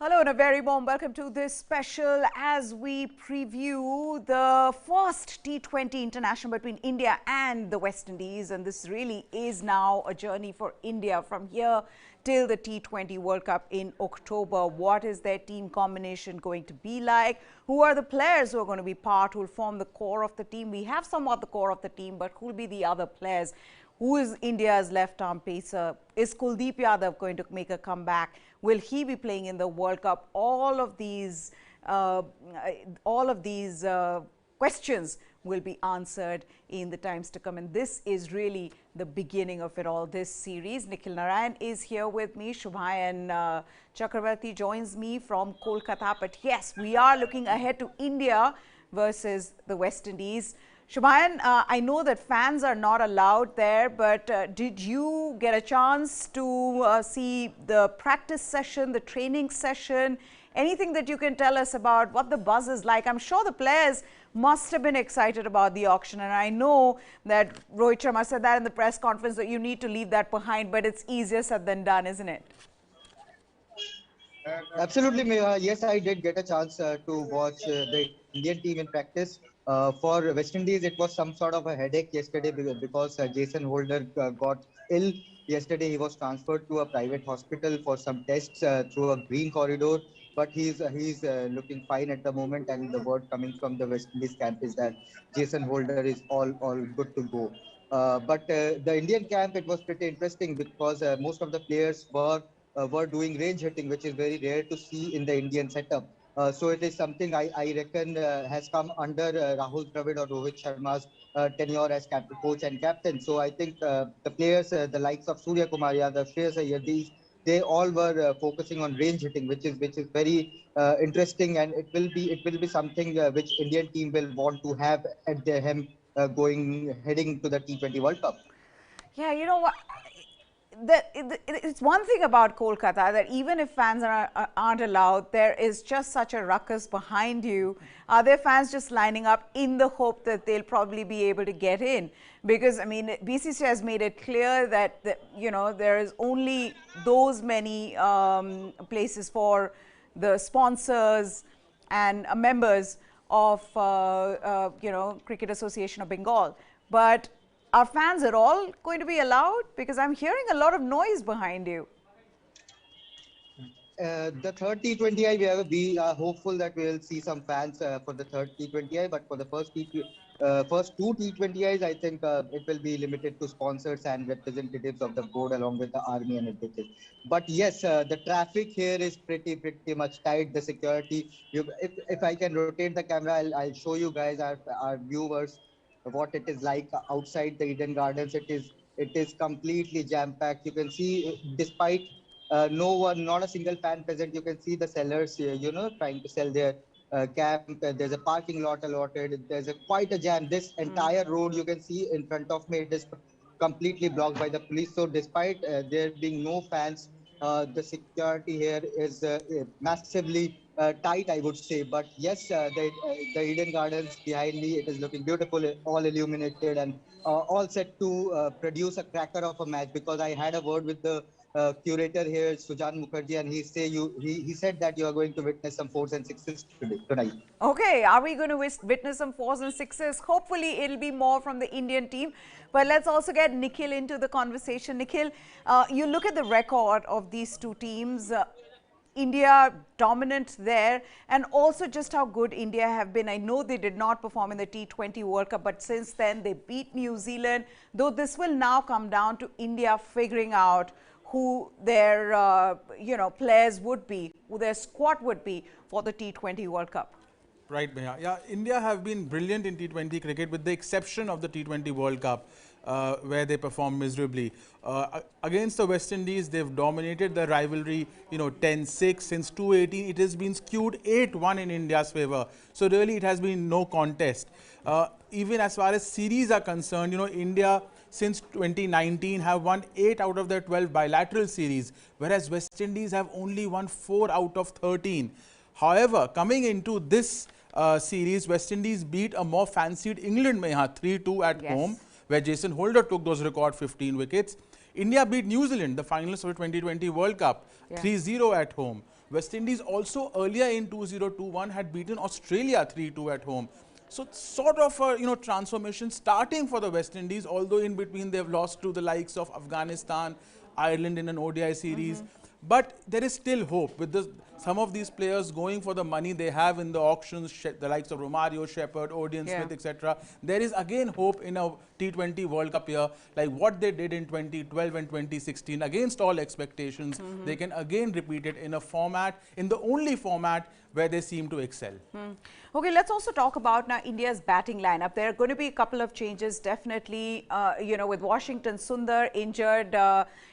Hello and a very warm welcome to this special as we preview the first T20 international between India and the West Indies. And this really is now a journey for India from here till the T20 World Cup in October. What is their team combination going to be like? Who are the players who are going to be part, who will form the core of the team? We have somewhat the core of the team, but who will be the other players? Who is India's left-arm pacer? Is Kuldeep Yadav going to make a comeback? Will he be playing in the World Cup? All of these questions will be answered in the times to come. And this is really the beginning of it all, this series. Nikhil Narain is here with me. Bhuvaneshwar Chakravarti joins me from Kolkata. But yes, we are looking ahead to India versus the West Indies. Shubhayan, I know that fans are not allowed there, but did you get a chance to see the practice session, the training session? Anything that you can tell us about what the buzz is like? I'm sure the players must have been excited about the auction, and I know that Rohit Sharma said that in the press conference that you need to leave that behind, but it's easier said than done, isn't it? Absolutely, Meha. Yes, I did get a chance to watch the Indian team in practice. For West Indies, it was some sort of a headache yesterday because Jason Holder got ill. Yesterday, he was transferred to a private hospital for some tests through a green corridor. But he's looking fine at the moment, and the word coming from the West Indies camp is that Jason Holder is all good to go. But the Indian camp, it was pretty interesting because most of the players were doing range hitting, which is very rare to see in the Indian setup. So it is something I reckon has come under Rahul Dravid or Rohit Sharma's tenure as coach and captain. So I think the players, the likes of Surya Kumar Yadav, Shreyas Iyer, they all were focusing on range hitting, which is very interesting, and it will be something which Indian team will want to have at their hem heading to the T20 World Cup. Yeah, you know what? It's one thing about Kolkata that even if fans aren't allowed, there is just such a ruckus behind you. Are there fans just lining up in the hope that they'll probably be able to get in? Because, I mean, BCCI has made it clear that you know, there is only those many places for the sponsors and members of, you know, Cricket Association of Bengal. But are fans at all going to be allowed? Because I'm hearing a lot of noise behind you. The third T20I, we are hopeful that we will see some fans for the third T20I, but for the first two T20Is, I think it will be limited to sponsors and representatives of the board along with the army and everything. But yes, the traffic here is pretty much tight. The security, if I can rotate the camera, I'll show you guys, our viewers, what it is like outside the Eden Gardens. It is completely jam packed. You can see, despite no one, not a single fan present. You can see the sellers, trying to sell their camp. There's a parking lot allotted. There's quite a jam. This entire road you can see in front of me, it is completely blocked by the police. So despite there being no fans, the security here is massively tight, I would say. But yes, the Eden Gardens behind me, it is looking beautiful, all illuminated and all set to produce a cracker of a match. Because I had a word with the curator here, Sujan Mukherjee, and he said that you are going to witness some fours and sixes tonight. Okay, are we going to witness some fours and sixes? Hopefully, it'll be more from the Indian team. But let's also get Nikhil into the conversation. Nikhil, you look at the record of these two teams. India dominant there, and also just how good India have been. I know they did not perform in the T20 World Cup, but since then they beat New Zealand. Though this will now come down to India figuring out who their players would be, who their squad would be for the T20 World Cup. Right, Meha. Yeah, India have been brilliant in T20 cricket with the exception of the T20 World Cup, where they performed miserably. Against the West Indies, they've dominated the rivalry, 10-6. Since 2018, it has been skewed 8-1 in India's favour. So really, it has been no contest. Even as far as series are concerned, India since 2019 have won 8 out of their 12 bilateral series, whereas West Indies have only won 4 out of 13. However, coming into this series, West Indies beat a more fancied England, Meha, 3-2 at home, where Jason Holder took those record 15 wickets. India beat New Zealand, the finalists of the 2020 World Cup, 3-0 at home, West Indies also earlier in 2021 had beaten Australia 3-2 at home. So sort of a transformation starting for the West Indies, although in between they've lost to the likes of Afghanistan, Ireland in an ODI series. But there is still hope with some of these players going for the money they have in the auctions, the likes of Romario, Shepherd, Odean Smith, etc. There is again hope in a T20 World Cup year, like what they did in 2012 and 2016 against all expectations. They can again repeat it in a format, in the only format where they seem to excel. Okay, let's also talk about now India's batting lineup. There are going to be a couple of changes, definitely. With Washington Sundar injured,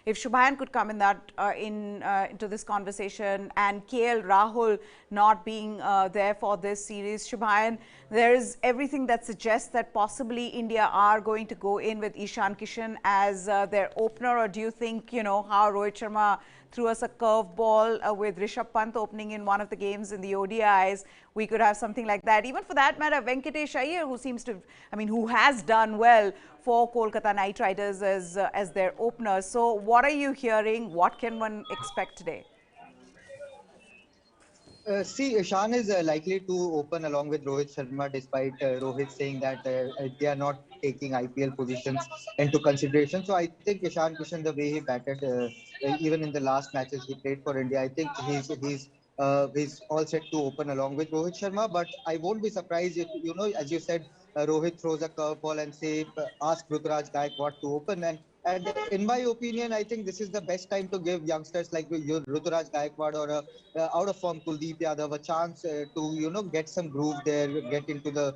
if Shubhayan could come in that into this conversation, and KL Rahul not being there for this series, Shubhayan, there is everything that suggests that possibly India are going to go in with Ishan Kishan as their opener. Or do you think, how Rohit Sharma threw us a curveball with Rishabh Pant opening in one of the games in the ODIs, we could have something like that? Even for that matter, Venkatesh Iyer, who has done well for Kolkata Knight Riders as their opener. So what are you hearing? What can one expect today? See, Ishan is likely to open along with Rohit Sharma, despite Rohit saying that they are not taking IPL positions into consideration. So I think Ishan Kishan, the way he batted, even in the last matches he played for India, I think he's all set to open along with Rohit Sharma. But I won't be surprised if, as you said, Rohit throws a curveball and ask Ruturaj Gaikwad to open. And in my opinion, I think this is the best time to give youngsters like Ruturaj Gaikwad or out of form Kuldeep Yadav a chance to get some groove there, get into the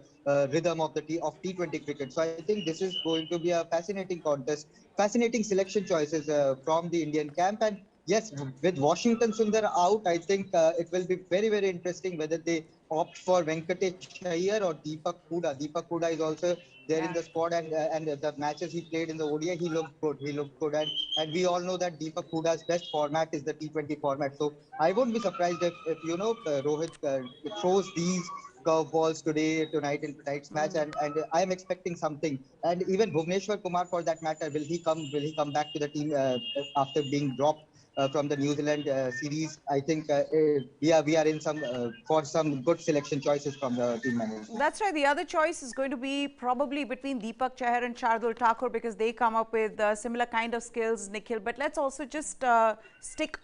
rhythm of T20 cricket. So I think this is going to be a fascinating contest, fascinating selection choices from the Indian camp. And yes, with Washington Sundar out, I think it will be very, very interesting whether they opt for Venkatesh Iyer or Deepak Hooda. Deepak Hooda is also there in the squad, and the matches he played in the ODI, he looked good. And we all know that Deepak Hooda's best format is the T20 format. So I won't be surprised if Rohit throws these curveballs tonight in tonight's match, and I am expecting something. And even Bhuvaneshwar Kumar, for that matter, will he come back to the team after being dropped from the New Zealand series? I think we are in for some good selection choices from the team management. That's right. The other choice is going to be probably between Deepak Chahar and Shardul Thakur, because they come up with similar kind of skills, Nikhil. But let's also just stick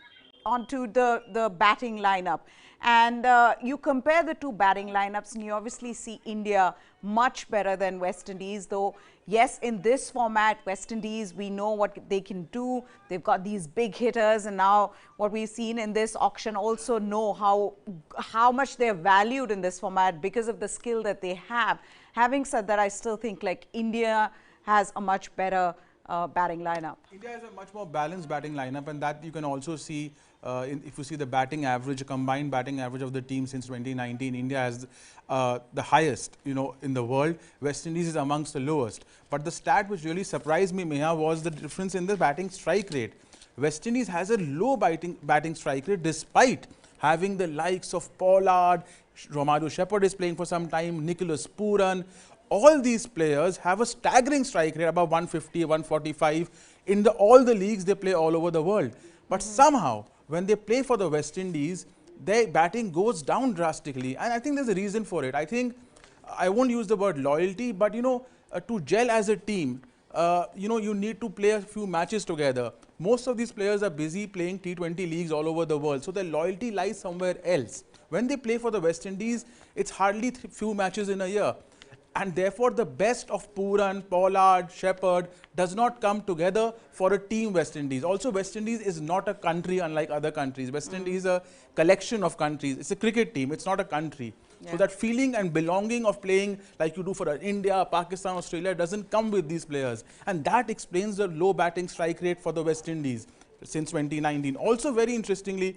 onto the batting lineup. And you compare the two batting lineups and you obviously see India much better than West Indies, though yes, in this format, West Indies, we know what they can do. They've got these big hitters, and now what we've seen in this auction also know how much they're valued in this format because of the skill that they have. Having said that, I still think like India has a much better batting lineup. India has a much more balanced batting lineup, and that you can also see if you see the batting average, combined batting average of the team since 2019. India has the highest, in the world. West Indies is amongst the lowest. But the stat which really surprised me, Meha, was the difference in the batting strike rate. West Indies has a low batting strike rate despite having the likes of Pollard, Romario Shepherd is playing for some time, Nicholas Pooran. All these players have a staggering strike rate, about 150, 145. In all the leagues, they play all over the world. But somehow, when they play for the West Indies, their batting goes down drastically. And I think there's a reason for it. I think, I won't use the word loyalty, but to gel as a team, you need to play a few matches together. Most of these players are busy playing T20 leagues all over the world. So their loyalty lies somewhere else. When they play for the West Indies, it's hardly few matches in a year. And therefore, the best of Pooran, Pollard, Shepherd does not come together for a team West Indies. Also, West Indies is not a country unlike other countries. West Indies is a collection of countries. It's a cricket team. It's not a country. Yeah. So that feeling and belonging of playing like you do for India, Pakistan, Australia doesn't come with these players. And that explains the low batting strike rate for the West Indies since 2019. Also, very interestingly,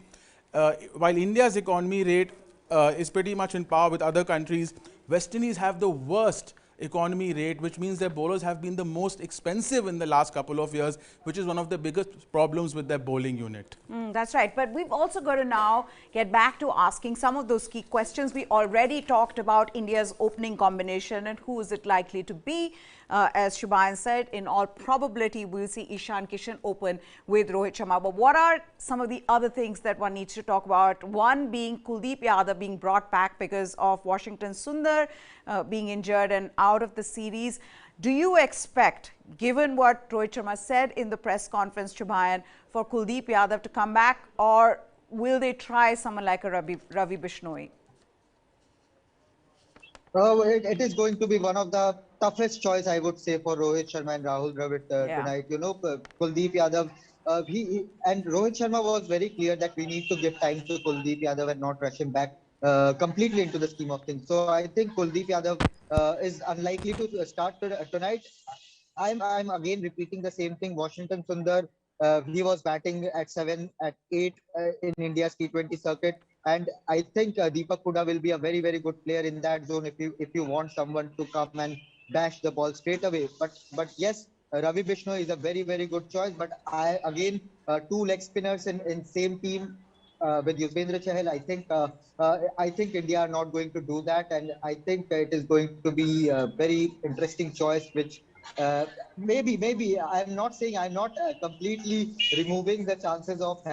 while India's economy rate is pretty much in par with other countries, West Indies have the worst economy rate, which means their bowlers have been the most expensive in the last couple of years, which is one of the biggest problems with their bowling unit. That's right. But we've also got to now get back to asking some of those key questions. We already talked about India's opening combination and who is it likely to be. as Shubhayan said, in all probability, we'll see Ishan Kishan open with Rohit Sharma. But what are some of the other things that one needs to talk about? One being Kuldeep Yadav being brought back because of Washington Sundar being injured and out of the series. Do you expect, given what Rohit Sharma said in the press conference, Shubhayan, for Kuldeep Yadav to come back, or will they try someone like a Ravi Bishnoi? It is going to be one of the toughest choice, I would say, for Rohit Sharma and Rahul Dravid tonight. You know, Kuldeep Yadav, and Rohit Sharma was very clear that we need to give time to Kuldeep Yadav and not rush him back completely into the scheme of things. So I think Kuldeep Yadav is unlikely to start tonight. I'm again repeating the same thing. Washington Sundar, he was batting at 7, at 8 in India's T20 circuit, and I think Deepak Hooda will be a very, very good player in that zone if you want someone to come and bash the ball straight away. But yes, Ravi Bishnoi is a very, very good choice. But I again, two leg spinners in same team with Yuzvendra Chahal, I think India are not going to do that, and I think it is going to be a very interesting choice. Which maybe I'm not completely removing the chances of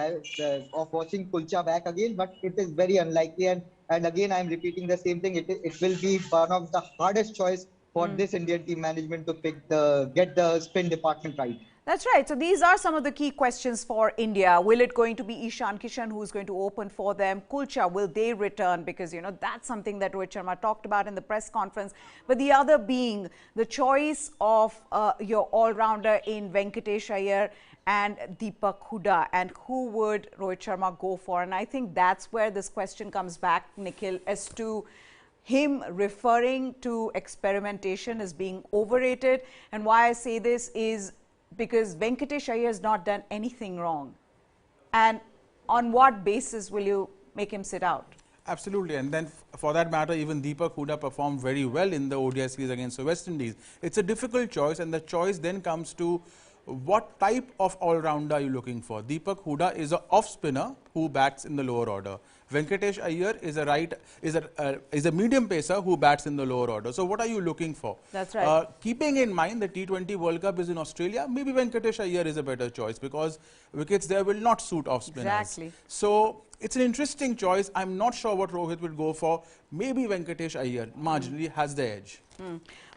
watching Kulcha back again, but it is very unlikely. And again, I'm repeating the same thing. It will be one of the hardest choice for this Indian team management to get the spin department right. That's right. So these are some of the key questions for India. Will it going to be Ishan Kishan who's going to open for them? Kulcha, will they return? Because, you know, that's something that Rohit Sharma talked about in the press conference. But the other being the choice of your all-rounder in Venkatesh Iyer and Deepak Hooda. And who would Rohit Sharma go for? And I think that's where this question comes back, Nikhil, as to him referring to experimentation as being overrated. And why I say this is because Venkatesh Iyer has not done anything wrong. And on what basis will you make him sit out? Absolutely. And then for that matter, even Deepak Hooda performed very well in the ODI series against the West Indies. It's a difficult choice, and the choice then comes to what type of all-rounder are you looking for? Deepak Hooda is an off-spinner who bats in the lower order. Venkatesh Iyer is a medium pacer who bats in the lower order. So what are you looking for? That's right. Keeping in mind the T20 World Cup is in Australia, maybe Venkatesh Iyer is a better choice because wickets there will not suit off-spinners. Exactly. So it's an interesting choice. I'm not sure what Rohit will go for. Maybe Venkatesh Iyer marginally has the edge.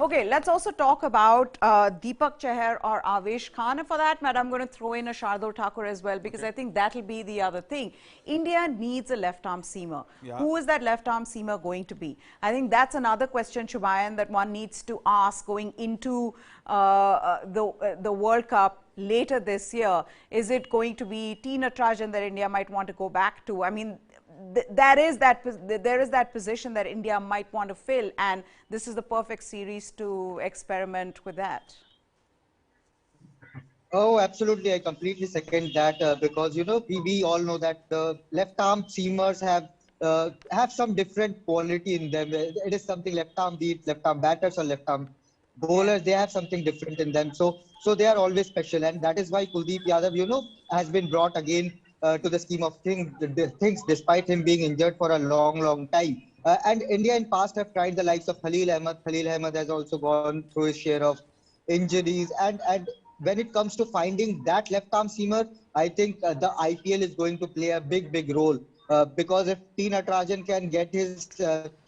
Okay, let's also talk about Deepak Chahar or Avesh Khan. And for that matter, I'm going to throw in a Shardul Thakur as well, because I think that'll be the other thing. India needs a left-arm seamer. Yeah. Who is that left-arm seamer going to be? I think that's another question, Shubhayan, that one needs to ask going into the World Cup later this year. Is it going to be T Natarajan that India might want to go back to? I mean, there is that position that India might want to fill, and this is the perfect series to experiment with that. Oh, absolutely. I completely second that because, you know, we all know that the left-arm seamers have some different quality in them. It is something left-arm beats, left-arm batters or left-arm bowlers. They have something different in them. So they are always special. And that is why Kuldeep Yadav, you know, has been brought again to the scheme of things despite him being injured for a long time. And India in past have tried the likes of Khalil Ahmed. Khalil Ahmed has also gone through his share of injuries. And when it comes to finding that left-arm seamer, I think the IPL is going to play a big role. Because if T Natarajan can get his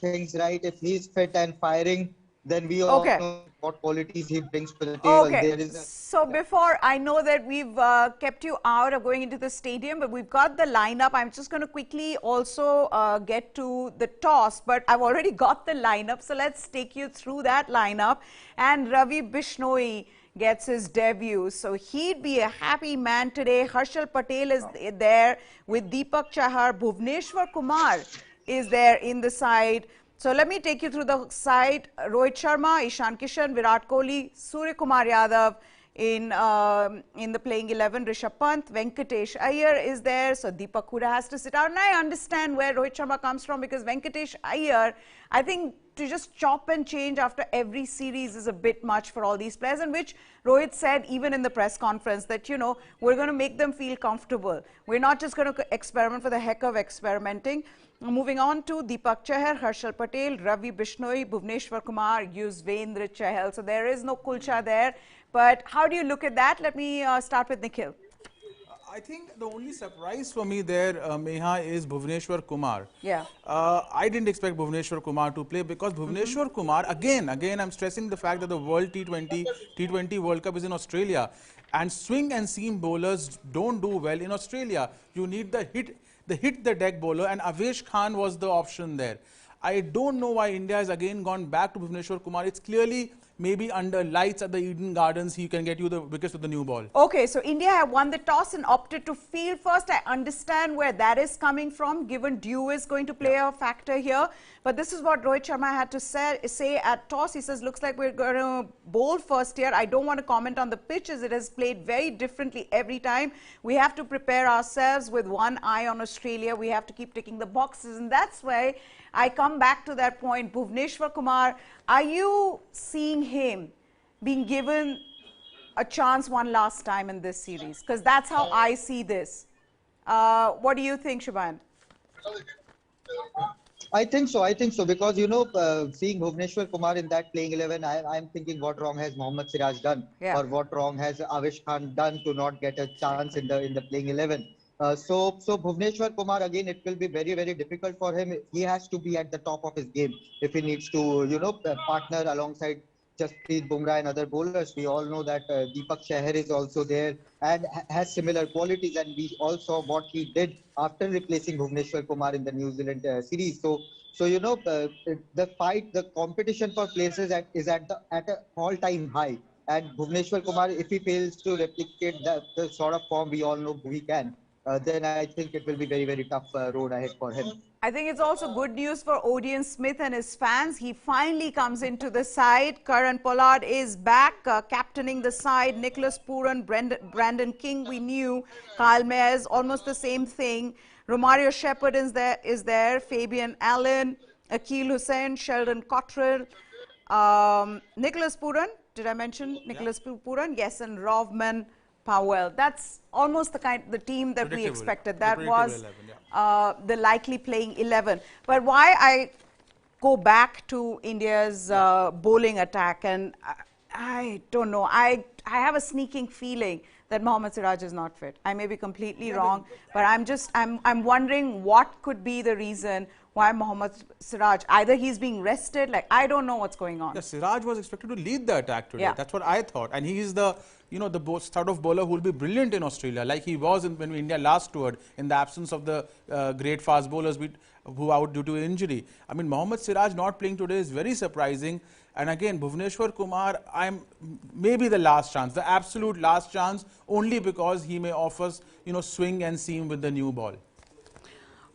things right, if he's fit and firing, then we all know what qualities he brings to the table. Okay. So before, I know that we've kept you out of going into the stadium, but we've got the lineup. I'm just going to quickly also get to the toss, but I've already got the lineup. So let's take you through that lineup. And Ravi Bishnoi gets his debut. So he'd be a happy man today. Harshal Patel is there with Deepak Chahar. Bhuvaneshwar Kumar is there in the side. So let me take you through the side. Rohit Sharma, Ishan Kishan, Virat Kohli, Surya Kumar Yadav, in the playing 11. Rishabh Pant, Venkatesh Iyer is there, so Deepak Huda has to sit out. And I understand where Rohit Sharma comes from, because Venkatesh Iyer, I think to just chop and change after every series is a bit much for all these players, and which Rohit said even in the press conference that, you know, we're going to make them feel comfortable. We're not just going to experiment for the heck of experimenting. Moving on to Deepak Chahar, Harshal Patel, Ravi Bishnoi, Bhuvaneshwar Kumar, Yuzvendra Chahal. So there is no Kulcha there. But how do you look at that? Let me start with Nikhil. I think the only surprise for me there, Meha, is Bhuvaneshwar Kumar. Yeah. I didn't expect Bhuvaneshwar Kumar to play, because Bhuvaneshwar Kumar, again, I'm stressing the fact that the World T20 World Cup is in Australia, and swing and seam bowlers don't do well in Australia. You need the hit the deck bowler, and Avesh Khan was the option there. I don't know why India has again gone back to Bhuvaneshwar Kumar. It's clearly maybe under lights at the Eden Gardens, he can get you the wickets with the new ball. Okay, so India have won the toss and opted to field first. I understand where that is coming from, given dew is going to play a factor here. But this is what Rohit Sharma had to say at toss. He says, looks like we're going to bowl first here. I don't want to comment on the pitch, as it has played very differently every time. We have to prepare ourselves with one eye on Australia. We have to keep ticking the boxes, and that's why I come back to that point. Bhuvaneshwar Kumar, are you seeing him being given a chance one last time in this series? Because that's how I see this. What do you think, Shubhan? I think so. Because, you know, seeing Bhuvaneshwar Kumar in that playing 11, I'm thinking, what wrong has Mohammad Siraj done? Yeah. Or what wrong has Avesh Khan done to not get a chance in the playing 11? So Bhuvaneshwar Kumar, again, it will be very, very difficult for him. He has to be at the top of his game if he needs to, you know, partner alongside Jasprit Bumrah and other bowlers. We all know that Deepak Chahar is also there and has similar qualities, and we all saw what he did after replacing Bhuvaneshwar Kumar in the New Zealand series. So you know, the competition for places is at an all-time high. And Bhuvaneshwar Kumar, if he fails to replicate the sort of form we all know he can, then I think it will be very, very tough road ahead for him. I think it's also good news for Odean Smith and his fans. He finally comes into the side. Karan Pollard is back, captaining the side. Nicholas Pooran, Brandon King, we knew. Kyle Mayers, almost the same thing. Romario Shepherd is there. Fabian Allen, Akil Hussain, Sheldon Cottrell. Nicholas Pooran, did I mention Nicholas Pooran? Yes, and Rovman Powell. That's almost the team that we expected. That was 11, yeah. the likely playing 11. But why I go back to India's bowling attack, and I don't know. I have a sneaking feeling that Mohammad Siraj is not fit. I may be completely wrong, but I'm wondering what could be the reason why Mohammad Siraj, either he's being rested, like I don't know what's going on. Yeah, Siraj was expected to lead the attack today. Yeah. That's what I thought. And he is the, you know, the sort of bowler who will be brilliant in Australia, like he was when India last toured, in the absence of the great fast bowlers who are out due to injury. I mean, Mohammad Siraj not playing today is very surprising. And again, Bhuvaneshwar Kumar, maybe the last chance, the absolute last chance, only because he may offer, you know, swing and seam with the new ball.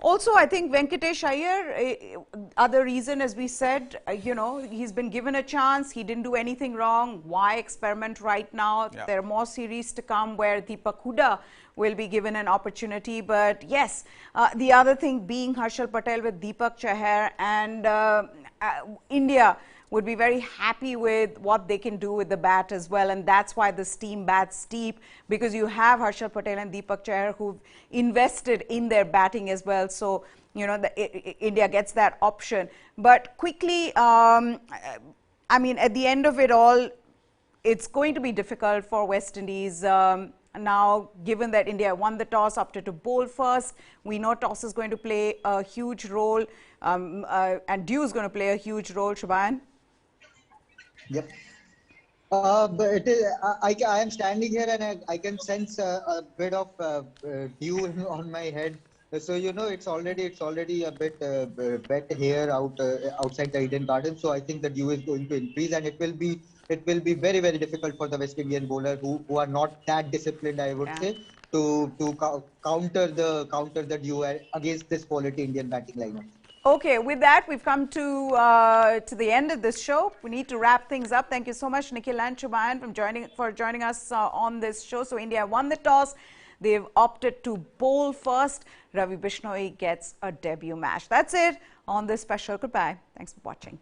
Also, I think Venkatesh Iyer, other reason, as we said, you know, he's been given a chance. He didn't do anything wrong. Why experiment right now? Yeah. There are more series to come where Deepak Huda will be given an opportunity. But yes, the other thing being Harshal Patel with Deepak Chahar, and India would be very happy with what they can do with the bat as well. And that's why this team bats deep, because you have Harshal Patel and Deepak Chahar who've invested in their batting as well. So, you know, India gets that option. But quickly, I mean, at the end of it all, it's going to be difficult for West Indies. Now, given that India won the toss, opted to bowl first, we know toss is going to play a huge role, and dew is going to play a huge role. Shubhan? Yep. But it is, I am standing here and I can sense a bit of dew on my head. So, you know, it's already a bit wet here outside the Eden Garden. So I think the dew is going to increase, and it will be very, very difficult for the West Indian bowler who are not that disciplined, I would say, to counter the dew against this quality Indian batting lineup. Okay, with that, we've come to the end of this show. We need to wrap things up. Thank you so much, Nikhil and Shubhayan, for joining us on this show. So India won the toss. They've opted to bowl first. Ravi Bishnoi gets a debut match. That's it on this special. Goodbye. Thanks for watching.